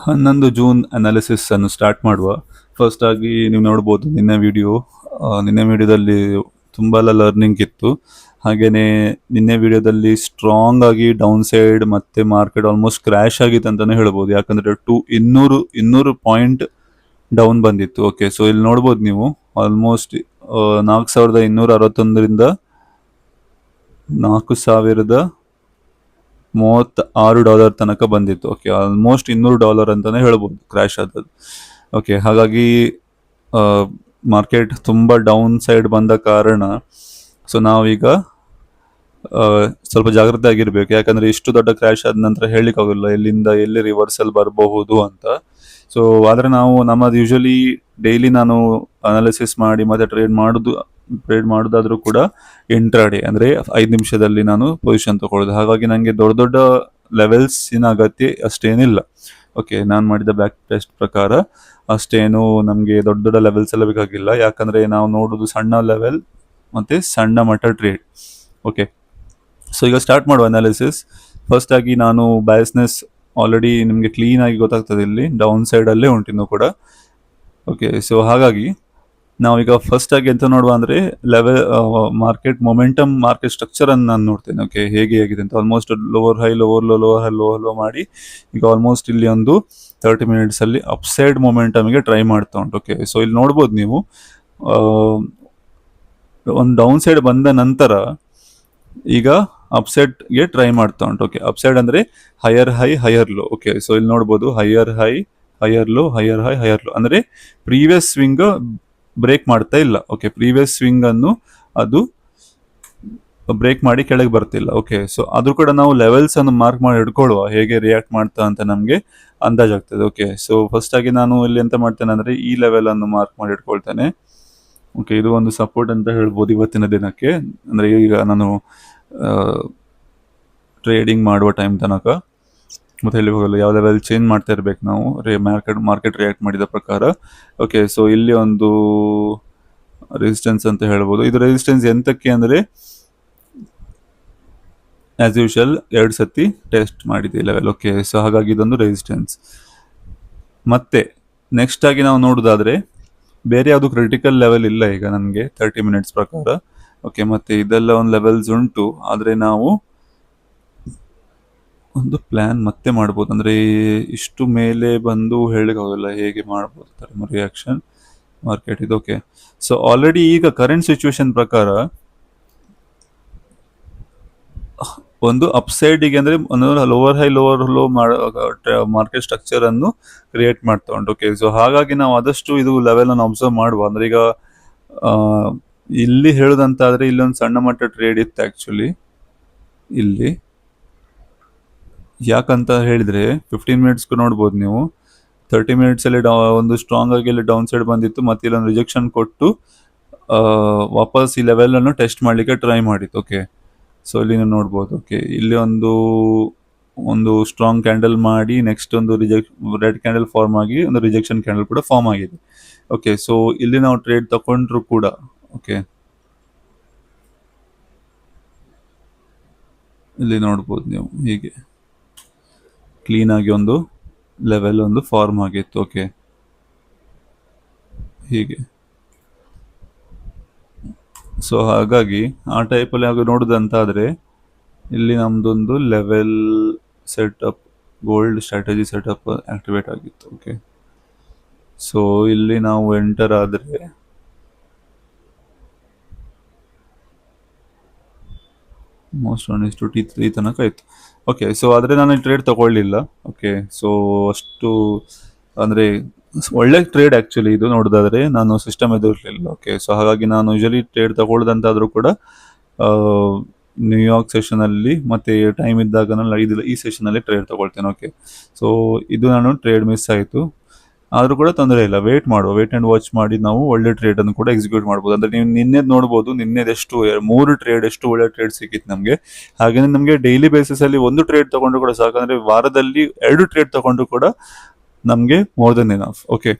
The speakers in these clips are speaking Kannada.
11 ಜೂನ್ ಅನಾಲಿಸಿಸ್ ಅನ್ನು ಸ್ಟಾರ್ಟ್ ಮಾಡುವ. ಫಸ್ಟ್ ಆಗಿ ನೀವು ನೋಡ್ಬೋದು ನಿನ್ನೆ ವಿಡಿಯೋದಲ್ಲಿ ತುಂಬ ಲರ್ನಿಂಗ್ ಇತ್ತು. ಹಾಗೇನೆ ನಿನ್ನೆ ವಿಡಿಯೋದಲ್ಲಿ ಸ್ಟ್ರಾಂಗ್ ಆಗಿ ಡೌನ್ ಸೈಡ್ ಮತ್ತೆ ಮಾರ್ಕೆಟ್ ಆಲ್ಮೋಸ್ಟ್ ಕ್ರ್ಯಾಶ್ ಆಗಿತ್ತು ಅಂತಾನೆ ಹೇಳ್ಬೋದು. ಯಾಕಂದ್ರೆ 200 ಪಾಯಿಂಟ್ ಡೌನ್ ಬಂದಿತ್ತು. ಓಕೆ, ಸೊ ಇಲ್ಲಿ ನೋಡ್ಬೋದು ನೀವು ಆಲ್ಮೋಸ್ಟ್ 4261ರಿಂದ $4036 ತನಕ ಬಂದಿತ್ತು. ಓಕೆ, ಆಲ್ಮೋಸ್ಟ್ $200 ಅಂತಾನೆ ಹೇಳ್ಬೋದು ಕ್ರ್ಯಾಶ್ ಆದದ್ದು. ಓಕೆ, ಹಾಗಾಗಿ ಮಾರ್ಕೆಟ್ ತುಂಬ ಡೌನ್ ಸೈಡ್ ಬಂದ ಕಾರಣ ಸೊ ನಾವೀಗ ಸ್ವಲ್ಪ ಜಾಗ್ರತೆ ಆಗಿರ್ಬೇಕು. ಯಾಕಂದ್ರೆ ಇಷ್ಟು ದೊಡ್ಡ ಕ್ರ್ಯಾಶ್ ಆದ ನಂತರ ಹೇಳಿಕ್ಕಾಗಲ್ಲ ಎಲ್ಲಿಂದ ಎಲ್ಲಿ ರಿವರ್ಸಲ್ ಬರಬಹುದು ಅಂತ. ಸೊ ಆದರೆ ನಾವು ನಮ್ಮದು ಯೂಶಲಿ ಡೈಲಿ ನಾನು ಅನಾಲಿಸಿಸ್ ಮಾಡಿ ಮತ್ತೆ ಟ್ರೇಡ್ ಮಾಡೋದಾದ್ರೂ ಕೂಡ ಇಂಟ್ರಾಡೇ ಅಂದ್ರೆ 5 ನಿಮಿಷದಲ್ಲಿ ನಾನು ಪೊಸಿಷನ್ ತಗೊಳ್ಳೋದು. ಹಾಗಾಗಿ ನನಗೆ ದೊಡ್ಡ ಲೆವೆಲ್ಸಿನ ಅಗತ್ಯ ಅಷ್ಟೇನಿಲ್ಲ. ಓಕೆ, ನಾನು ಮಾಡಿದ ಬ್ಯಾಕ್ ಟೆಸ್ಟ್ ಪ್ರಕಾರ ಅಷ್ಟೇನು ನಮಗೆ ದೊಡ್ಡ ಲೆವೆಲ್ಸ್ ಎಲ್ಲ ಬೇಕಾಗಿಲ್ಲ. ಯಾಕಂದ್ರೆ ನಾವು ನೋಡೋದು ಸಣ್ಣ ಲೆವೆಲ್ ಮತ್ತೆ ಸಣ್ಣ ಮಟ್ಟ ಟ್ರೇಡ್. ಓಕೆ, ಸೊ ಈಗ ಸ್ಟಾರ್ಟ್ ಮಾಡುವ ಅನಾಲಿಸಿಸ್. ಫಸ್ಟ್ ಆಗಿ ನಾನು ಬಯಾಸ್ನೆಸ್ ಆಲ್ರೆಡಿ ನಿಮಗೆ ಕ್ಲೀನ್ ಆಗಿ ಗೊತ್ತಾಗ್ತದೆ, ಇಲ್ಲಿ ಡೌನ್ ಸೈಡ್ ಅಲ್ಲೇ ಉಂಟಿನ್ನು ಕೂಡ. ಓಕೆ, ಸೊ ಹಾಗಾಗಿ ನಾವೀಗ ಫಸ್ಟ್ ಆಗಿ ಎಂತ ನೋಡುವ ಅಂದ್ರೆ ಮಾರ್ಕೆಟ್ ಮೊಮೆಂಟಮ್, ಮಾರ್ಕೆಟ್ ಸ್ಟ್ರಕ್ಚರ್ ಅನ್ನು ನಾನು ನೋಡ್ತೇನೆ. ಓಕೆ, ಹೇಗೆ ಆಗಿದೆ ಅಂತ. Almost lower high lower low lower high lower low ಮಾಡಿ ಈಗ ಆಲ್ಮೋಸ್ಟ್ ಇಲ್ಲಿ ಒಂದು 30 ಮಿನಿಟ್ಸ್ ಅಲ್ಲಿ ಅಪ್ಸೈಡ್ ಮೊಮೆಂಟಮ್ಗೆ ಟ್ರೈ ಮಾಡ್ತಾ ಉಂಟು. ಓಕೆ, ಸೊ ಇಲ್ಲಿ ನೋಡ್ಬೋದು ನೀವು ಒಂದು ಡೌನ್ ಸೈಡ್ ಬಂದ ನಂತರ ಈಗ ಅಪ್ಸೈಡ್ಗೆ ಟ್ರೈ ಮಾಡ್ತಾ ಉಂಟು. ಓಕೆ, ಅಪ್ಸೈಡ್ ಅಂದ್ರೆ higher high higher low. Okay, so ಇಲ್ಲಿ ನೋಡ್ಬೋದು higher high higher low higher high higher low ಅಂದ್ರೆ ಪ್ರೀವಿಯಸ್ ಸ್ವಿಂಗ್ ಬ್ರೇಕ್ ಮಾಡ್ತಾ ಇಲ್ಲ. ಓಕೆ, ಪ್ರೀವಿಯಸ್ ಸ್ವಿಂಗ್ ಅನ್ನು ಅದು ಬ್ರೇಕ್ ಮಾಡಿ ಕೆಳಗೆ ಬರ್ತಿಲ್ಲ. ಓಕೆ, ಸೊ ಅದು ಕೂಡ ನಾವು ಲೆವೆಲ್ಸ್ ಅನ್ನು ಮಾರ್ಕ್ ಮಾಡಿ ಇಟ್ಕೊಳ್ಳುವ, ಹೇಗೆ ರಿಯಾಕ್ಟ್ ಮಾಡ್ತಾ ಅಂತ ನಮಗೆ ಅಂದಾಜಾಗ್ತದೆ. ಓಕೆ, ಸೊ ಫಸ್ಟ್ ಆಗಿ ನಾನು ಇಲ್ಲಿ ಎಂತ ಮಾಡ್ತೇನೆ ಅಂದ್ರೆ ಈ ಲೆವೆಲ್ ಅನ್ನು ಮಾರ್ಕ್ ಮಾಡಿ ಇಟ್ಕೊಳ್ತೇನೆ. ಓಕೆ, ಇದು ಒಂದು ಸಪೋರ್ಟ್ ಅಂತ ಹೇಳ್ಬೋದು ಇವತ್ತಿನ ದಿನಕ್ಕೆ. ಅಂದ್ರೆ ಈಗ ನಾನು ಟ್ರೇಡಿಂಗ್ ಮಾಡುವ ಟೈಮ್ ತನಕ ಮತ್ತೆ ಹೇಳಿ ಹೋಗಲ್ಲ, ಯಾವ ಲೆವೆಲ್ ಚೇಂಜ್ ಮಾಡ್ತಾ ಇರ್ಬೇಕು ನಾವು ಮಾರ್ಕೆಟ್ ರಿಯಾಕ್ಟ್ ಮಾಡಿದ ಪ್ರಕಾರ. ಓಕೆ, ಸೊ ಇಲ್ಲಿ ಒಂದು ರೆಸಿಸ್ಟೆನ್ಸ್ ಅಂತ ಹೇಳ್ಬೋದು. ಇದು ರೆಸಿಸ್ಟೆನ್ಸ್ ಎಂತಕ್ಕೆ ಅಂದ್ರೆ ಆಸ್ ಯೂಶಲ್ 2 ಸತಿ ಟೆಸ್ಟ್ ಮಾಡಿದೆ ಲೆವೆಲ್. ಓಕೆ, ಸೊ ಹಾಗಾಗಿ ಇದೊಂದು ರೆಸಿಸ್ಟೆನ್ಸ್. ಮತ್ತೆ ನೆಕ್ಸ್ಟ್ ಆಗಿ ನಾವು ನೋಡೋದಾದ್ರೆ ಬೇರೆ ಯಾವುದು ಕ್ರಿಟಿಕಲ್ ಲೆವೆಲ್ ಇಲ್ಲ ಈಗ ನನಗೆ 30 ಮಿನಿಟ್ಸ್ ಪ್ರಕಾರ. ಓಕೆ, ಮತ್ತೆ ಇದೆಲ್ಲ ಒಂದು ಲೆವೆಲ್ಸ್ ಉಂಟು, ಆದರೆ ನಾವು ಒಂದು ಪ್ಲಾನ್ ಮತ್ತೆ ಮಾಡ್ಬೋದು. ಅಂದ್ರೆ ಇಷ್ಟು ಮೇಲೆ ಬಂದು ಹೇಳಿಕ್ಕಾಗಲ್ಲ ಹೇಗೆ ಮಾಡ್ಬೋದು ರಿಯಾಕ್ಷನ್ ಮಾರ್ಕೆಟ್ ಇದು. ಓಕೆ, ಸೊ ಆಲ್ರೆಡಿ ಈಗ ಕರೆಂಟ್ ಸಿಚುವೇಶನ್ ಪ್ರಕಾರ ಒಂದು ಅಪ್ಸೈಡಿಗೆ ಅಂದ್ರೆ ಒಂದು lower high lower low market structure ಅನ್ನು ಕ್ರಿಯೇಟ್ ಮಾಡ್ತಾ ಉಂಟು. ಓಕೆ, ಸೊ ಹಾಗಾಗಿ ನಾವು ಆದಷ್ಟು ಇದು ಲೆವೆಲ್ ಅನ್ನು ಅಬ್ಸರ್ವ್ ಮಾಡುವ. ಅಂದ್ರೆ ಈಗ ಇಲ್ಲಿ ಹೇಳುದಂತಾದ್ರೆ ಇಲ್ಲೊಂದು ಸಣ್ಣ ಮಟ್ಟ ಟ್ರೇಡ್ ಇತ್ತು ಆಕ್ಚುಲಿ ಇಲ್ಲಿ. ಯಾಕಂತ ಹೇಳಿದ್ರೆ 15 ಮಿನಿಟ್ಸ್ ನೋಡ್ಬೋದು ನೀವು, 30 ಮಿನಿಟ್ಸ್ ಅಲ್ಲಿ ಒಂದು ಸ್ಟ್ರಾಂಗ್ ಆಗಿ ಇಲ್ಲಿ ಡೌನ್ ಸೈಡ್ ಬಂದಿತ್ತು, ಮತ್ತೆ ಇಲ್ಲೊಂದು ರಿಜೆಕ್ಷನ್ ಕೊಟ್ಟು ವಾಪಸ್ ಈ ಲೆವೆಲ್ ಅನ್ನು ಟೆಸ್ಟ್ ಮಾಡ್ಲಿಕ್ಕೆ ಟ್ರೈ ಮಾಡಿತ್ತು. ಓಕೆ, ಸೊ ಇಲ್ಲಿ ನೀವು ನೋಡ್ಬೋದು. ಓಕೆ, ಇಲ್ಲಿ ಒಂದು ಸ್ಟ್ರಾಂಗ್ ಕ್ಯಾಂಡಲ್ ಮಾಡಿ ನೆಕ್ಸ್ಟ್ ಒಂದು ರೆಡ್ ಕ್ಯಾಂಡಲ್ ಫಾರ್ಮ್ ಆಗಿ ಒಂದು ರಿಜೆಕ್ಷನ್ ಕ್ಯಾಂಡಲ್ ಕೂಡ ಫಾರ್ಮ್ ಆಗಿದೆ. ಓಕೆ, ಸೊ ಇಲ್ಲಿ ನಾವು ಟ್ರೇಡ್ ತಗೊಂಡ್ರು ಕೂಡ ಓಕೆ ಇಲ್ಲಿ ನೋಡ್ಬೋದು ನೀವು ಹೀಗೆ ಕ್ಲೀನ್ ಆಗಿ ಒಂದು ಲೆವೆಲ್ ಒಂದು ಫಾರ್ಮ್ ಆಗಿತ್ತು. ಓಕೆ, ಹೀಗೆ. ಸೊ ಹಾಗಾಗಿ ಆ ಟೈಪಲ್ಲಿ ಹಾಗೆ ನೋಡುದಂತಾದ್ರೆ ಇಲ್ಲಿ ನಮ್ದೊಂದು level setup gold strategy setup activate ಆಗಿತ್ತು. ಓಕೆ, ಸೊ ಇಲ್ಲಿ ನಾವು ಎಂಟರ್ ಆದರೆ ಮೋಸ್ಟ್ 1:3 ತನಕ ಆಯ್ತು. ಓಕೆ, ಸೊ ಆದರೆ ನಾನು ಟ್ರೇಡ್ ತಗೊಳ್ಳಿಲ್ಲ. ಓಕೆ, ಸೊ ಅಷ್ಟು ಅಂದ್ರೆ ಒಳ್ಳೆ ಟ್ರೇಡ್ ಆಕ್ಚುಲಿ ಇದು ನೋಡೋದಾದ್ರೆ, ನಾನು ಸಿಸ್ಟಮ್ ಎದುರಿರಲಿಲ್ಲ. ಓಕೆ, ಸೊ ಹಾಗಾಗಿ ನಾನು ಯೂಶಲಿ ಟ್ರೇಡ್ ತಗೊಳ್ಳೋದಂತಾದ್ರೂ ಕೂಡ ನ್ಯೂಯಾರ್ಕ್ ಸೆಷನ್ ಅಲ್ಲಿ ಮತ್ತೆ ಟೈಮ್ ಇದ್ದಾಗ ನಾನು ಈ ಸೆಷನ್ ಅಲ್ಲಿ ಟ್ರೇಡ್ ತಗೊಳ್ತೇನೆ. ಓಕೆ, ಸೊ ಇದು ನಾನು ಟ್ರೇಡ್ ಮಿಸ್ ಆಯಿತು, ಆದ್ರೂ ಕೂಡ ತೊಂದರೆ ಇಲ್ಲ. ವೇಟ್ ಅಂಡ್ ವಾಚ್ ಮಾಡಿ ನಾವು ಒಳ್ಳೆ ಟ್ರೇಡ್ ಅನ್ನು ಕೂಡ ಎಕ್ಸಿಕ್ಯೂಟ್ ಮಾಡ್ಬೋದು. ಅಂದ್ರೆ ನೀವು ನಿನ್ನೆ ನೋಡ್ಬೋದು, ನಿನ್ನೆದೆಷ್ಟು 3 ಟ್ರೇಡ್ ಎಷ್ಟು ಒಳ್ಳೆ ಟ್ರೇಡ್ ಸಿಕ್ಕಿತ್ತು ನಮಗೆ. ಹಾಗೇನೆ ನಮಗೆ ಡೈಲಿ ಬೇಸಿಸ್ ಅಲ್ಲಿ ಒಂದು ಟ್ರೇಡ್ ತಗೊಂಡು ಕೂಡ ಸಾಕಂದ್ರೆ ವಾರದಲ್ಲಿ 2 ಟ್ರೇಡ್ ತಗೊಂಡು ಕೂಡ ನಮಗೆ more than enough. Okay,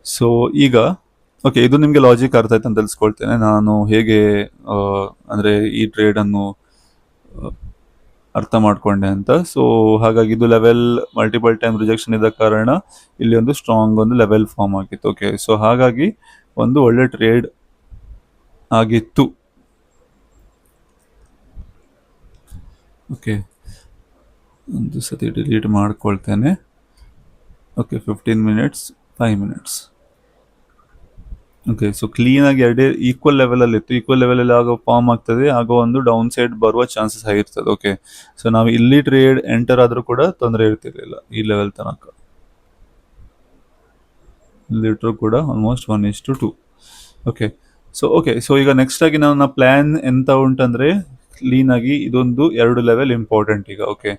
so ಈಗ ಓಕೆ, ಇದು ನಿಮಗೆ ಲಾಜಿಕ್ ಅರ್ಥ ಆಯ್ತು ಅಂತ ತಿಳಿಸ್ಕೊಳ್ತೇನೆ ನಾನು ಹೇಗೆ ಅಂದ್ರೆ ಈ ಟ್ರೇಡ್ ಅನ್ನು ಅರ್ಥ ಮಾಡ್ಕೊಂಡೆ ಅಂತ. ಸೊ ಹಾಗಾಗಿ ಇದು ಲೆವೆಲ್ ಮಲ್ಟಿಪಲ್ ಟೈಮ್ ರಿಜೆಕ್ಷನ್ ಇದ್ದ ಕಾರಣ ಇಲ್ಲಿ ಒಂದು ಸ್ಟ್ರಾಂಗ್ ಒಂದು ಲೆವೆಲ್ ಫಾರ್ಮ್ ಆಗಿತ್ತು. ಓಕೆ, ಸೊ ಹಾಗಾಗಿ ಒಂದು ಒಳ್ಳೆ ಟ್ರೇಡ್ ಆಗಿತ್ತು. ಓಕೆ, ಒಂದು ಸತಿ ಡಿಲೀಟ್ ಮಾಡ್ಕೊಳ್ತೇನೆ. Okay, 15 minutes 5 minutes. Okay, so ಕ್ಲೀನಾಗಿ ಎರಡೇ ಈಕ್ವಲ್ ಲೆವೆಲಲ್ಲಿ ಇತ್ತು. ಈಕ್ವಲ್ ಲೆವೆಲಲ್ಲಿ ಆಗ ಫಾರ್ಮ್ ಆಗ್ತದೆ, ಆಗ ಒಂದು ಡೌನ್ ಸೈಡ್ ಬರುವ ಚಾನ್ಸಸ್ ಆಗಿರ್ತದೆ. ಓಕೆ, ಸೊ ನಾವು ಇಲ್ಲಿ ಟ್ರೇಡ್ ಎಂಟರ್ ಆದರೂ ಕೂಡ ತೊಂದರೆ ಇರ್ತಿರ್ಲಿಲ್ಲ ಈ ಲೆವೆಲ್ ತನಕ. ಇಲ್ಲಿಟ್ರು ಕೂಡ ಆಲ್ಮೋಸ್ಟ್ 1:2. ಓಕೆ, ಸೊ ಈಗ ನೆಕ್ಸ್ಟ್ ಆಗಿ ನನ್ನ ಪ್ಲ್ಯಾನ್ ಎಂತ ಉಂಟಂದರೆ, ಕ್ಲೀನಾಗಿ ಇದೊಂದು 2 ಲೆವೆಲ್ ಇಂಪಾರ್ಟೆಂಟ್ ಈಗ. ಓಕೆ,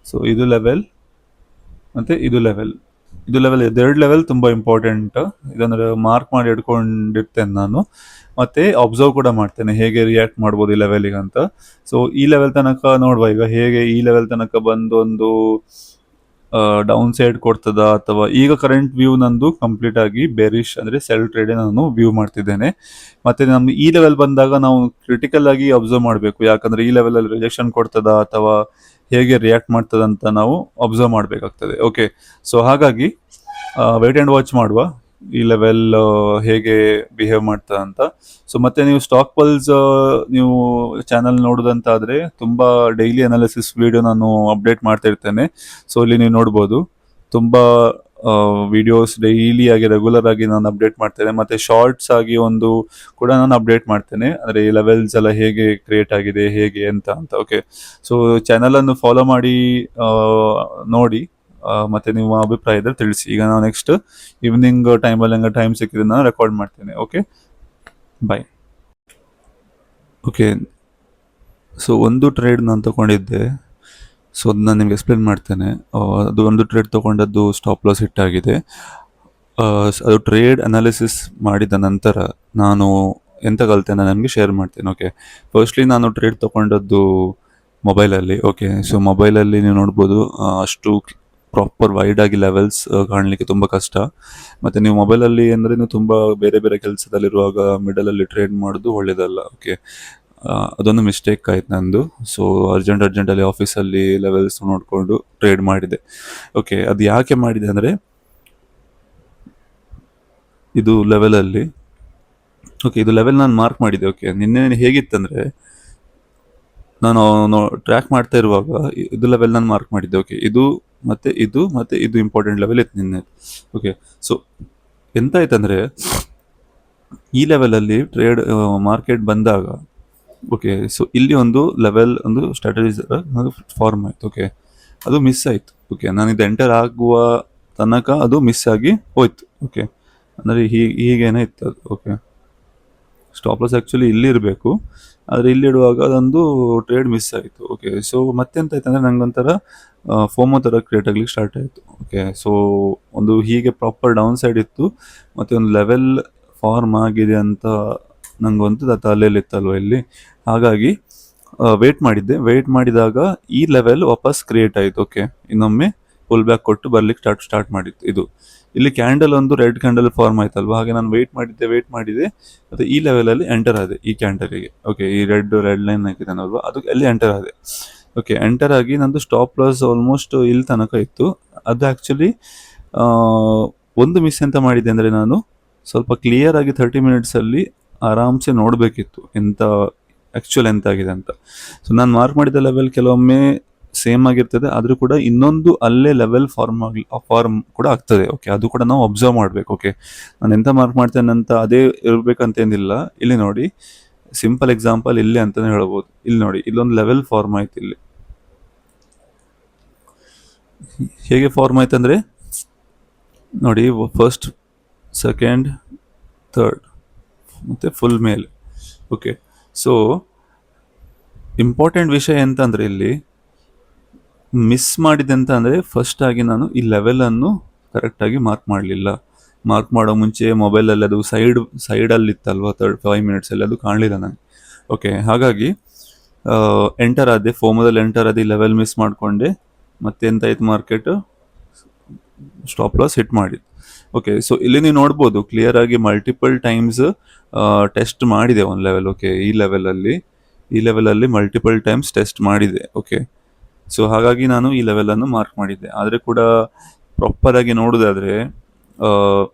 ಸೊ ಇದು ಲೆವೆಲ್ ಮತ್ತು ಇದು ಲೆವೆಲ್ ಎರಡು ಲೆವೆಲ್ ತುಂಬ ಇಂಪಾರ್ಟೆಂಟ್. ಇದನ್ನು ಮಾರ್ಕ್ ಮಾಡಿ ಇಟ್ಕೊಂಡಿರ್ತೇನೆ ನಾನು, ಮತ್ತು ಅಬ್ಸರ್ವ್ ಕೂಡ ಮಾಡ್ತೇನೆ ಹೇಗೆ ರಿಯಾಕ್ಟ್ ಮಾಡ್ಬೋದು ಈ ಲೆವೆಲಿಗೆ ಅಂತ. ಸೊ ಈ ಲೆವೆಲ್ ತನಕ ನೋಡುವ ಈಗ ಹೇಗೆ ಈ ಲೆವೆಲ್ ತನಕ ಬಂದು ಒಂದು ಡೌನ್ ಸೈಡ್ ಕೊಡ್ತದ, ಅಥವಾ ಈಗ ಕರೆಂಟ್ ವ್ಯೂ ನಂದು ಕಂಪ್ಲೀಟ್ ಆಗಿ ಬೇರಿಶ್ ಅಂದರೆ ಸೆಲ್ ಟ್ರೇಡ್ ನಾನು ವ್ಯೂ ಮಾಡ್ತಿದ್ದೇನೆ. ಮತ್ತು ನಮ್ಗೆ ಈ ಲೆವೆಲ್ ಬಂದಾಗ ನಾವು ಕ್ರಿಟಿಕಲ್ ಆಗಿ ಅಬ್ಸರ್ವ್ ಮಾಡಬೇಕು, ಯಾಕಂದರೆ ಈ ಲೆವೆಲಲ್ಲಿ ರಿಜೆಕ್ಷನ್ ಕೊಡ್ತದ ಅಥವಾ ಹೇಗೆ ರಿಯಾಕ್ಟ್ ಮಾಡ್ತದಂತ ನಾವು ಅಬ್ಸರ್ವ್ ಮಾಡಬೇಕಾಗ್ತದೆ. ಓಕೆ, ಸೊ ಹಾಗಾಗಿ ವೇಟ್ ಆ್ಯಂಡ್ ವಾಚ್ ಮಾಡುವ ಈ ಲೆವೆಲ್ ಹೇಗೆ ಬಿಹೇವ್ ಮಾಡ್ತದೆ ಅಂತ. ಸೊ ಮತ್ತೆ ನೀವು ಸ್ಟಾಕ್ ಪಲ್ಸ್ ನೀವು ಚಾನಲ್ ನೋಡೋದಂತಾದರೆ ತುಂಬ ಡೈಲಿ ಅನಾಲಿಸಿಸ್ ವಿಡಿಯೋ ನಾನು ಅಪ್ಡೇಟ್ ಮಾಡ್ತಾ ಇರ್ತೇನೆ. ಸೊ ಇಲ್ಲಿ ನೀವು ನೋಡ್ಬೋದು ತುಂಬ ವಿಡಿಯೋಸ್ ಡೈಲಿ ಆಗಿ ರೆಗ್ಯುಲರ್ ಆಗಿ ನಾನು ಅಪ್ಡೇಟ್ ಮಾಡ್ತೇನೆ, ಮತ್ತು ಶಾರ್ಟ್ಸ್ ಆಗಿ ಒಂದು ಕೂಡ ನಾನು ಅಪ್ಡೇಟ್ ಮಾಡ್ತೇನೆ, ಅಂದರೆ ಈ ಲೆವೆಲ್ಸ್ ಎಲ್ಲ ಹೇಗೆ ಕ್ರಿಯೇಟ್ ಆಗಿದೆ ಹೇಗೆ ಅಂತ. ಓಕೆ, ಸೊ ಚಾನಲನ್ನು ಫಾಲೋ ಮಾಡಿ ನೋಡಿ, ಮತ್ತು ನಿಮ್ಮ ಅಭಿಪ್ರಾಯ ಇದ್ದರೆ ತಿಳಿಸಿ. ಈಗ ನಾವು ನೆಕ್ಸ್ಟ್ ಈವ್ನಿಂಗ್ ಟೈಮಲ್ಲಿ ಹಂಗೆ ಟೈಮ್ ಸಿಕ್ಕಿದ್ರೆ ನಾನು ರೆಕಾರ್ಡ್ ಮಾಡ್ತೇನೆ. ಓಕೆ, ಬಾಯ್. ಓಕೆ, ಸೊ ಒಂದು ಟ್ರೇಡ್ ನಾನು ತೊಗೊಂಡಿದ್ದೆ, ಸೊ ಅದು ನಾನು ನಿಮ್ಗೆ ಎಕ್ಸ್ಪ್ಲೇನ್ ಮಾಡ್ತೇನೆ. ಅದು ಒಂದು ಟ್ರೇಡ್ ತೊಗೊಂಡದ್ದು ಸ್ಟಾಪ್ ಲಾಸ್ ಹಿಟ್ ಆಗಿದೆ. ಅದು ಟ್ರೇಡ್ ಅನಾಲಿಸಿಸ್ ಮಾಡಿದ ನಂತರ ನಾನು ಎಂತ ಕಲಿತೆ ನಾನು ನಿಮಗೆ ಶೇರ್ ಮಾಡ್ತೇನೆ. ಓಕೆ, ಫಸ್ಟ್ಲಿ ನಾನು ಟ್ರೇಡ್ ತೊಗೊಂಡದ್ದು ಮೊಬೈಲಲ್ಲಿ. ಓಕೆ, ಸೊ ಮೊಬೈಲಲ್ಲಿ ನೀವು ನೋಡ್ಬೋದು ಅಷ್ಟು ಪ್ರಾಪರ್ ವೈಡ್ ಆಗಿ ಲೆವೆಲ್ಸ್ ಕಾಣಲಿಕ್ಕೆ ತುಂಬ ಕಷ್ಟ. ಮತ್ತು ನೀವು ಮೊಬೈಲಲ್ಲಿ ಅಂದರೆ ನೀವು ತುಂಬ ಬೇರೆ ಬೇರೆ ಕೆಲಸದಲ್ಲಿರುವಾಗ ಮಿಡಲಲ್ಲಿ ಟ್ರೇಡ್ ಮಾಡೋದು ಒಳ್ಳೆಯದಲ್ಲ. ಓಕೆ, ಅದೊಂದು ಮಿಸ್ಟೇಕ್ ಆಯ್ತು ನಂದು. ಸೊ ಅರ್ಜೆಂಟಲ್ಲಿ ಆಫೀಸಲ್ಲಿ ಲೆವೆಲ್ಸ್ ನೋಡಿಕೊಂಡು ಟ್ರೇಡ್ ಮಾಡಿದೆ. ಓಕೆ, ಅದು ಯಾಕೆ ಮಾಡಿದೆ ಅಂದರೆ, ಇದು ಲೆವೆಲಲ್ಲಿ ಇದು ಲೆವೆಲ್ ನಾನು ಮಾರ್ಕ್ ಮಾಡಿದೆ. ಓಕೆ, ನಿನ್ನೆ ಹೇಗಿತ್ತಂದರೆ ನಾನು ಟ್ರ್ಯಾಕ್ ಮಾಡ್ತಾ ಇರುವಾಗ ಇದು ಲೆವೆಲ್ ನಾನು ಮಾರ್ಕ್ ಮಾಡಿದ್ದೆ. ಓಕೆ, ಇದು ಇಂಪಾರ್ಟೆಂಟ್ ಲೆವೆಲ್ ಇತ್ತು ನಿನ್ನೆ. ಓಕೆ, ಸೊ ಎಂತ ಆಯ್ತಂದರೆ ಈ ಲೆವೆಲಲ್ಲಿ ಟ್ರೇಡ್ ಮಾರ್ಕೆಟ್ ಬಂದಾಗ, ಓಕೆ, ಸೊ ಇಲ್ಲಿ ಒಂದು ಲೆವೆಲ್ ಒಂದು ಸ್ಟ್ರಾಟಜಿ ಫಾರ್ಮ್ ಆಯಿತು. ಓಕೆ, ಅದು ಮಿಸ್ ಆಯಿತು. ಓಕೆ, ನಾನು ಇದು ಎಂಟರ್ ಆಗುವ ತನಕ ಅದು ಮಿಸ್ ಆಗಿ ಹೋಯ್ತು. ಓಕೆ, ಅಂದರೆ ಹೀಗೇನೇ ಇತ್ತು ಅದು. ಓಕೆ, ಸ್ಟಾಪ್ ಲಾಸ್ ಆ್ಯಕ್ಚುಲಿ ಇಲ್ಲಿರಬೇಕು, ಆದರೆ ಇಲ್ಲಿಡುವಾಗ ಅದೊಂದು ಟ್ರೇಡ್ ಮಿಸ್ ಆಯಿತು. ಓಕೆ, ಸೊ ಮತ್ತೆಂತ ಆಯ್ತು ಅಂದರೆ ನನಗೊಂಥರ ಫೋಮೋ ಥರ ಕ್ರಿಯೇಟ್ ಆಗಲಿಕ್ಕೆ ಸ್ಟಾರ್ಟ್ ಆಯಿತು. ಓಕೆ, ಸೊ ಒಂದು ಹೀಗೆ ಪ್ರಾಪರ್ ಡೌನ್ ಸೈಡ್ ಇತ್ತು, ಮತ್ತು ಒಂದು ಲೆವೆಲ್ ಫಾರ್ಮ್ ಆಗಿದೆ ಅಂತ ನನಗೊಂದು ತಲೆಯಲ್ಲಿತ್ತಲ್ವ ಇಲ್ಲಿ. ಹಾಗಾಗಿ ವೇಟ್ ಮಾಡಿದಾಗ ಈ ಲೆವೆಲ್ ವಾಪಸ್ ಕ್ರಿಯೇಟ್ ಆಯಿತು. ಓಕೆ, ಇನ್ನೊಮ್ಮೆ ಪುಲ್ ಬ್ಯಾಕ್ ಕೊಟ್ಟು ಬರ್ಲಿಕ್ಕೆ ಸ್ಟಾರ್ಟ್ ಮಾಡಿತ್ತು. ಇದು ಇಲ್ಲಿ ಕ್ಯಾಂಡಲ್ ಒಂದು ರೆಡ್ ಕ್ಯಾಂಡಲ್ ಫಾರ್ಮ್ ಆಯ್ತಲ್ವ, ಹಾಗೆ ನಾನು ವೇಟ್ ಮಾಡಿದೆ ಮತ್ತು ಈ ಲೆವೆಲಲ್ಲಿ ಎಂಟರ್ ಆದೆ ಈ ಕ್ಯಾಂಡಲಿಗೆ. ಓಕೆ, ಈ ರೆಡ್ ಲೈನ್ ಹಾಕಿದ್ದಾನಲ್ವ, ಅದು ಅಲ್ಲಿ ಎಂಟರ್ ಆದೆ. ಓಕೆ, ಎಂಟರ್ ಆಗಿ ನಂದು ಸ್ಟಾಪ್ ಲಾಸ್ ಆಲ್ಮೋಸ್ಟ್ ಇಲ್ಲಿ ತನಕ ಇತ್ತು. ಅದು ಆ್ಯಕ್ಚುಲಿ ಒಂದು ಮಿಸ್ ಎಂತ ಮಾಡಿದೆ ಅಂದರೆ, ನಾನು ಸ್ವಲ್ಪ ಕ್ಲಿಯರ್ ಆಗಿ 30 ಮಿನಿಟ್ಸಲ್ಲಿ ಆರಾಮ್ಸೆ ನೋಡಬೇಕಿತ್ತು ಎಂತ ಆಗಿದೆ ಅಂತ. ಸೊ ನಾನು ಮಾರ್ಕ್ ಮಾಡಿದ ಲೆವೆಲ್ ಕೆಲವೊಮ್ಮೆ ಸೇಮ್ ಆಗಿರ್ತದೆ, ಆದರೂ ಕೂಡ ಇನ್ನೊಂದು ಅಲ್ಲೇ ಲೆವೆಲ್ ಫಾರ್ಮ್ ಕೂಡ ಆಗ್ತದೆ. ಓಕೆ, ಅದು ಕೂಡ ನಾವು ಅಬ್ಸರ್ವ್ ಮಾಡಬೇಕು. ಓಕೆ, ನಾನು ಎಂತ ಮಾರ್ಕ್ ಮಾಡ್ತೇನೆ ಅಂತ ಅದೇ ಇರಬೇಕಂತೇನಿಲ್ಲ. ಇಲ್ಲಿ ನೋಡಿ, ಸಿಂಪಲ್ ಎಕ್ಸಾಂಪಲ್ ಇಲ್ಲಿ ಅಂತಲೇ ಹೇಳ್ಬೋದು. ಇಲ್ಲಿ ನೋಡಿ, ಇಲ್ಲೊಂದು ಲೆವೆಲ್ ಫಾರ್ಮ್ ಆಯ್ತು. ಇಲ್ಲಿ ಹೇಗೆ ಫಾರ್ಮ್ ಆಯ್ತು ಅಂದರೆ ನೋಡಿ, ಫಸ್ಟ್, ಸೆಕೆಂಡ್, ಥರ್ಡ್ ಮತ್ತು ಫುಲ್ ಮೇಲೆ. ಓಕೆ, ಸೊ ಇಂಪಾರ್ಟೆಂಟ್ ವಿಷಯ ಎಂತಂದರೆ ಇಲ್ಲಿ ಮಿಸ್ ಮಾಡಿದೆ ಅಂತ ಅಂದರೆ, ಫಸ್ಟ್ ಆಗಿ ನಾನು ಈ ಲೆವೆಲನ್ನು ಕರೆಕ್ಟಾಗಿ ಮಾರ್ಕ್ ಮಾಡಲಿಲ್ಲ. ಮಾರ್ಕ್ ಮಾಡೋ ಮುಂಚೆ ಮೊಬೈಲಲ್ಲಿ ಅದು ಸೈಡಲ್ಲಿತ್ತಲ್ವ 5 ಮಿನಿಟ್ಸಲ್ಲಿ, ಅದು ಕಾಣಲಿಲ್ಲ ನನಗೆ. ಓಕೆ, ಹಾಗಾಗಿ ಎಂಟರ್ ಆದೆ, ಫೋಮೋದಲ್ಲಿ ಎಂಟರ್ ಆದಿ, ಲೆವೆಲ್ ಮಿಸ್ ಮಾಡಿಕೊಂಡೆ. ಮತ್ತೆ ಎಂತಾಯ್ತು, ಮಾರ್ಕೆಟ್ ಸ್ಟಾಪ್ ಲಾಸ್ ಹಿಟ್ ಮಾಡಿದ್ದು. ಓಕೆ, ಸೊ ಇಲ್ಲಿ ನೀವು ನೋಡ್ಬೋದು ಕ್ಲಿಯರ್ ಆಗಿ ಮಲ್ಟಿಪಲ್ ಟೈಮ್ಸ್ ಟೆಸ್ಟ್ ಮಾಡಿದೆ ಒಂದು ಲೆವೆಲ್. ಓಕೆ, ಈ ಲೆವೆಲಲ್ಲಿ ಮಲ್ಟಿಪಲ್ ಟೈಮ್ಸ್ ಟೆಸ್ಟ್ ಮಾಡಿದೆ. ಓಕೆ, ಸೊ ಹಾಗಾಗಿ ನಾನು ಈ ಲೆವೆಲನ್ನು ಮಾರ್ಕ್ ಮಾಡಿದ್ದೆ. ಆದರೆ ಕೂಡ ಪ್ರಾಪರ್ ಆಗಿ ನೋಡೋದಾದ್ರೆ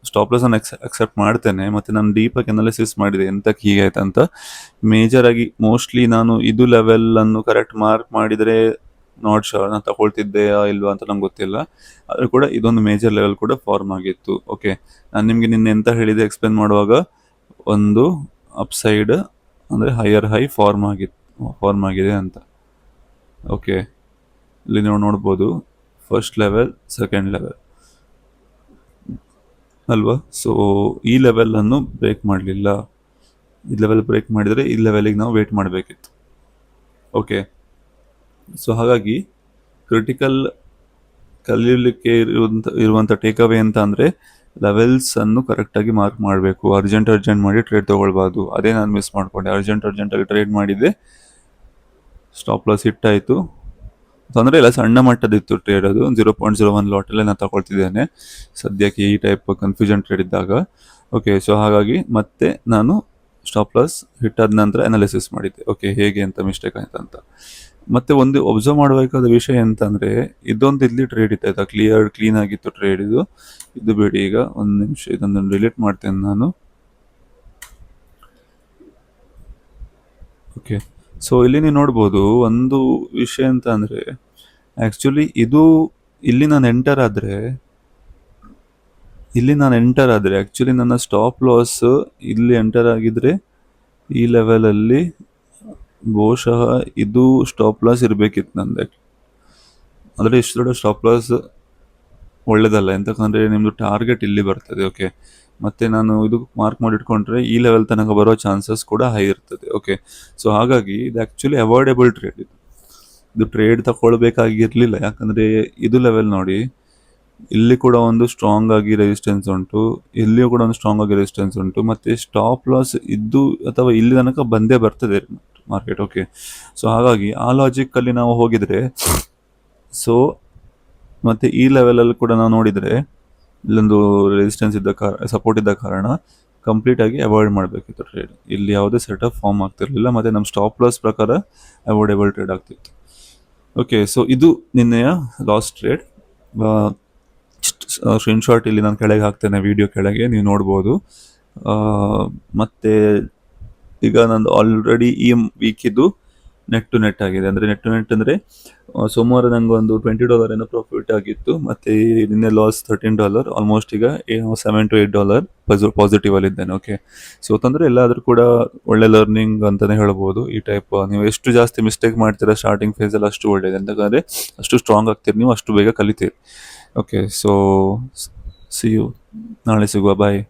ಸ್ಟಾಪ್ ಲಾಸ್ ಅನ್ನು ಅಕ್ಸೆಪ್ಟ್ ಮಾಡ್ತೇನೆ, ಮತ್ತೆ ನಾನು ಡೀಪಾಗಿ ಅನಾಲಿಸಿಸ್ ಮಾಡಿದೆ ಎಂತಕ್ಕೆ ಹೀಗಾಯ್ತು ಅಂತ. ಮೇಜರ್ ಆಗಿ ಮೋಸ್ಟ್ಲಿ ನಾನು ಇದು ಲೆವೆಲ್ ಅನ್ನು ಕರೆಕ್ಟ್ ಮಾರ್ಕ್ ಮಾಡಿದರೆ ನಾಟ್ ಶೋರ್ ನಾನು ತಗೊಳ್ತಿದ್ದೆಯಾ ಇಲ್ವಾ ಅಂತ ನಂಗೆ ಗೊತ್ತಿಲ್ಲ. ಆದರೂ ಕೂಡ ಇದೊಂದು ಮೇಜರ್ ಲೆವೆಲ್ ಕೂಡ ಫಾರ್ಮ್ ಆಗಿತ್ತು. ಓಕೆ, ನಾನು ನಿಮಗೆ ನಿನ್ನೆ ಎಂತ ಹೇಳಿದೆ ಎಕ್ಸ್ಪ್ಲೇನ್ ಮಾಡುವಾಗ, ಒಂದು ಅಪ್ಸೈಡ್ ಅಂದರೆ ಹೈಯರ್ ಹೈ ಫಾರ್ಮ್ ಆಗಿದೆ ಅಂತ. ಓಕೆ, ಇಲ್ಲಿ ನೀವು ನೋಡ್ಬೋದು ಫಸ್ಟ್ ಲೆವೆಲ್, ಸೆಕೆಂಡ್ ಲೆವೆಲ್ ಅಲ್ವಾ. ಸೊ ಈ ಲೆವೆಲನ್ನು ಬ್ರೇಕ್ ಮಾಡಲಿಲ್ಲ. ಈ ಲೆವೆಲ್ ಬ್ರೇಕ್ ಮಾಡಿದರೆ ಈ ಲೆವೆಲಿಗೆ ನಾವು ವೇಟ್ ಮಾಡಬೇಕಿತ್ತು. ಓಕೆ, ಸೊ ಹಾಗಾಗಿ ಕ್ರಿಟಿಕಲ್ ಕಲಿಯಲಿಕ್ಕೆ ಇರುವಂಥ ಟೇಕ್ ಅವೇ ಅಂತ ಅಂದರೆ ಲೆವೆಲ್ಸ್ ಅನ್ನು ಕರೆಕ್ಟಾಗಿ ಮಾರ್ಕ್ ಮಾಡಬೇಕು. ಅರ್ಜೆಂಟ್ ಮಾಡಿ ಟ್ರೇಡ್ ತೊಗೊಳ್ಬಾರ್ದು. ಅದೇ ನಾನು ಮಿಸ್ ಮಾಡ್ಕೊಂಡೆ. ಅರ್ಜೆಂಟಾಗಿ ಟ್ರೇಡ್ ಮಾಡಿದ್ದೆ, ಸ್ಟಾಪ್ ಲಾಸ್ ಹಿಟ್ ಆಯಿತು. ತೊಂದರೆ ಇಲ್ಲ, ಸಣ್ಣ ಮಟ್ಟದಿತ್ತು ಟ್ರೇಡ್, ಅದು 0.01 ಲಾಟಲ್ಲೇ ನಾನು ತಗೊಳ್ತಿದ್ದೇನೆ ಸದ್ಯಕ್ಕೆ ಈ ಟೈಪ್ ಕನ್ಫ್ಯೂಷನ್ ಟ್ರೇಡ್ ಇದ್ದಾಗ. ಓಕೆ, ಸೊ ಹಾಗಾಗಿ ಮತ್ತೆ ನಾನು ಸ್ಟಾಪ್ ಲಾಸ್ ಹಿಟ್ ಆದ ನಂತರ ಅನಾಲಿಸಿಸ್ ಮಾಡಿದ್ದೆ, ಓಕೆ ಹೇಗೆ ಅಂತ ಮಿಸ್ಟೇಕ್ ಆಯ್ತು ಅಂತ. ಮತ್ತೆ ಒಂದು ಒಬ್ಸರ್ವ್ ಮಾಡಬೇಕಾದ ವಿಷಯ ಅಂತಂದರೆ, ಇದೊಂದು ಇಲ್ಲಿ ಟ್ರೇಡ್ ಇತ್ತು ಆಯ್ತಾ, ಕ್ಲೀನ್ ಆಗಿತ್ತು ಟ್ರೇಡ್ ಇದು ಬೇಡಿ. ಈಗ ಒಂದು ನಿಮಿಷ ಇದನ್ನು ಡಿಲೀಟ್ ಮಾಡ್ತೇನೆ ನಾನು. ಓಕೆ, ಸೊ ಇಲ್ಲಿ ನೀವು ನೋಡ್ಬೋದು ಒಂದು ವಿಷಯ ಅಂತ ಅಂದರೆ, ಆ್ಯಕ್ಚುಲಿ ಇಲ್ಲಿ ನಾನು ಎಂಟರ್ ಆದರೆ ಆ್ಯಕ್ಚುಲಿ ನನ್ನ ಸ್ಟಾಪ್ ಲಾಸ್ ಇಲ್ಲಿ ಎಂಟರ್ ಆಗಿದ್ರೆ ಈ ಲೆವೆಲಲ್ಲಿ ಬಹುಶಃ ಇದು ಸ್ಟಾಪ್ ಲಾಸ್ ಇರಬೇಕಿತ್ತು ನಂದು. ಅಂದರೆ ಇಷ್ಟು ದೊಡ್ಡ ಸ್ಟಾಪ್ ಲಾಸ್ ಒಳ್ಳೇದಲ್ಲ, ಎಂತಕ್ಕಂದರೆ ನಿಮ್ಮದು ಟಾರ್ಗೆಟ್ ಇಲ್ಲಿ ಬರ್ತದೆ. ಓಕೆ, ಮತ್ತು ನಾನು ಇದು ಮಾರ್ಕ್ ಮಾಡಿಟ್ಕೊಂಡ್ರೆ ಈ ಲೆವೆಲ್ ತನಕ ಬರೋ ಚಾನ್ಸಸ್ ಕೂಡ ಹೈ ಇರ್ತದೆ. ಓಕೆ, ಸೊ ಹಾಗಾಗಿ ಇದು ಆ್ಯಕ್ಚುಲಿ ಅವಾಯ್ಡಬಲ್ ಟ್ರೇಡ್. ಇದು ಟ್ರೇಡ್ ತಗೊಳ್ಬೇಕಾಗಿರಲಿಲ್ಲ, ಯಾಕಂದರೆ ಇದು ಲೆವೆಲ್ ನೋಡಿ, ಇಲ್ಲಿ ಕೂಡ ಒಂದು ಸ್ಟ್ರಾಂಗ್ ಆಗಿ ರೆಸಿಸ್ಟೆನ್ಸ್ ಉಂಟು, ಇಲ್ಲಿಯೂ ಕೂಡ ಒಂದು ಸ್ಟ್ರಾಂಗ್ ಆಗಿ ರೆಸಿಸ್ಟೆನ್ಸ್ ಉಂಟು, ಮತ್ತು ಸ್ಟಾಪ್ ಲಾಸ್ ಇದ್ದು ಅಥವಾ ಇಲ್ಲಿ ತನಕ ಬಂದೇ ಬರ್ತದೆ ಮಾರ್ಕೆಟ್. ಓಕೆ, ಸೊ ಹಾಗಾಗಿ ಆ ಲಾಜಿಕ್ಕಲ್ಲಿ ನಾವು ಹೋಗಿದರೆ, ಸೊ ಮತ್ತು ಈ ಲೆವೆಲಲ್ಲಿ ಕೂಡ ನಾವು ನೋಡಿದರೆ ಇಲ್ಲೊಂದು ರೆಸಿಸ್ಟೆನ್ಸ್ ಸಪೋರ್ಟ್ ಇದ್ದ ಕಾರಣ ಕಂಪ್ಲೀಟಾಗಿ ಅವಾಯ್ಡ್ ಮಾಡಬೇಕಿತ್ತು ಟ್ರೇಡ್. ಇಲ್ಲಿ ಯಾವುದೇ ಸೆಟಪ್ ಫಾರ್ಮ್ ಆಗ್ತಿರಲಿಲ್ಲ, ಮತ್ತು ನಮ್ಮ ಸ್ಟಾಪ್ ಲಾಸ್ ಪ್ರಕಾರ ಅವಾಯ್ಡಬಲ್ ಟ್ರೇಡ್ ಆಗ್ತಿತ್ತು. ಓಕೆ, ಸೊ ಇದು ನಿನ್ನೆಯ ಲಾಸ್ಟ್ ಟ್ರೇಡ್. ಸ್ಕ್ರೀನ್ಶಾಟ್ ಇಲ್ಲಿ ನಾನು ಕೆಳಗೆ ಹಾಕ್ತೇನೆ, ವಿಡಿಯೋ ಕೆಳಗೆ ನೀವು ನೋಡ್ಬೋದು. ಮತ್ತು ಈಗ ನಂದು ಆಲ್ರೆಡಿ ಈ ವೀಕಿದ್ದು ನೆಟ್ ಟು ನೆಟ್ ಆಗಿದೆ. ಅಂದರೆ ನೆಟ್ ಟು ನೆಟ್ ಅಂದರೆ ಸೋಮವಾರ ನನಗೆ ಒಂದು $20 ಏನೋ ಪ್ರಾಫಿಟ್ ಆಗಿತ್ತು, ಮತ್ತು ನಿನ್ನೆ ಲಾಸ್ $13. ಆಲ್ಮೋಸ್ಟ್ ಈಗ $7 to $8 ಪಾಸಿಟಿವಲ್ಲಿದ್ದೇನೆ. ಓಕೆ, ಸೊ ತೊಂದರೆ ಇಲ್ಲ, ಆದರೂ ಕೂಡ ಒಳ್ಳೆ ಲರ್ನಿಂಗ್ ಅಂತಲೇ ಹೇಳ್ಬೋದು. ಈ ಟೈಪ್ ನೀವು ಎಷ್ಟು ಜಾಸ್ತಿ ಮಿಸ್ಟೇಕ್ ಮಾಡ್ತೀರಾ ಸ್ಟಾರ್ಟಿಂಗ್ ಫೇಸಲ್ಲಿ ಅಷ್ಟು ಒಳ್ಳೆಯದು, ಎಂತಂದರೆ ಅಷ್ಟು ಸ್ಟ್ರಾಂಗ್ ಆಗ್ತೀರಿ ನೀವು, ಅಷ್ಟು ಬೇಗ ಕಲಿತೀರಿ. ಓಕೆ, ಸೊ ಸಿ ಯು, ನಾಳೆ ಸಿಗುವ, ಬಾಯ್.